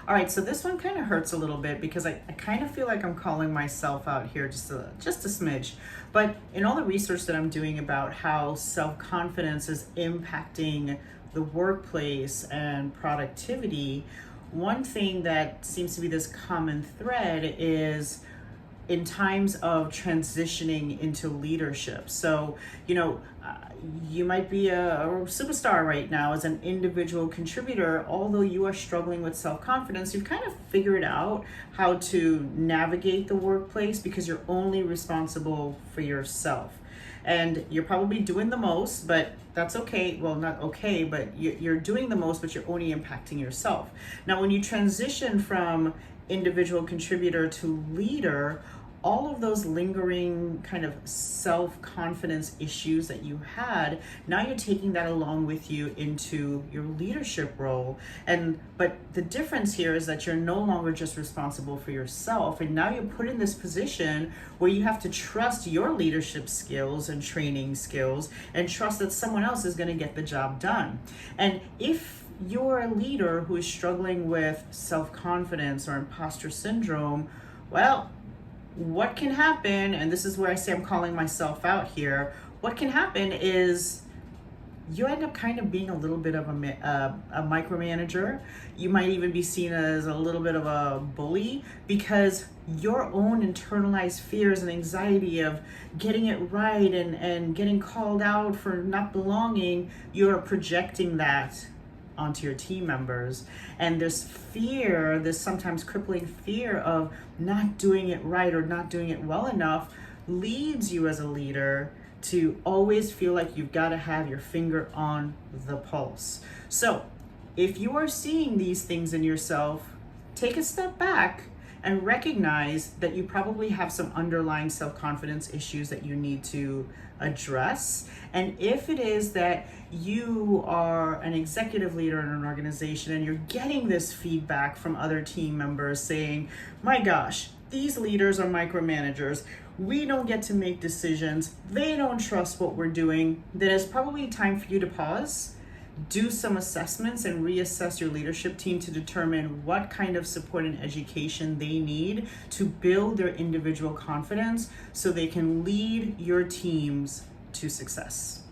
All right, so this one kind of hurts a little bit because I kind of feel like I'm calling myself out here just a smidge. But in all the research that I'm doing about how self-confidence is impacting the workplace and productivity, one thing that seems to be this common thread is in times of transitioning into leadership. So, you might be a superstar right now as an individual contributor, although you are struggling with self-confidence. You've kind of figured out how to navigate the workplace because you're only responsible for yourself. And you're probably doing the most, but that's okay. Well, not okay, but you're doing the most, but you're only impacting yourself. Now, when you transition from individual contributor to leader, all of those lingering kind of self-confidence issues that you had, now you're taking that along with you into your leadership role. But the difference here is that you're no longer just responsible for yourself, and now you're put in this position where you have to trust your leadership skills and training skills and trust that someone else is going to get the job done. And if you're a leader who is struggling with self-confidence or imposter syndrome, well, what can happen, and this is where I say I'm calling myself out here, what can happen is you end up kind of being a little bit of a micromanager. You might even be seen as a little bit of a bully because your own internalized fears and anxiety of getting it right and getting called out for not belonging, you're projecting that onto your team members. And this fear, this sometimes crippling fear of not doing it right or not doing it well enough, leads you as a leader to always feel like you've got to have your finger on the pulse. So if you are seeing these things in yourself, take a step back and recognize that you probably have some underlying self-confidence issues that you need to address. And if it is that you are an executive leader in an organization and you're getting this feedback from other team members saying, my gosh, these leaders are micromanagers, we don't get to make decisions, they don't trust what we're doing, then it's probably time for you to pause, do some assessments and reassess your leadership team to determine what kind of support and education they need to build their individual confidence so they can lead your teams to success.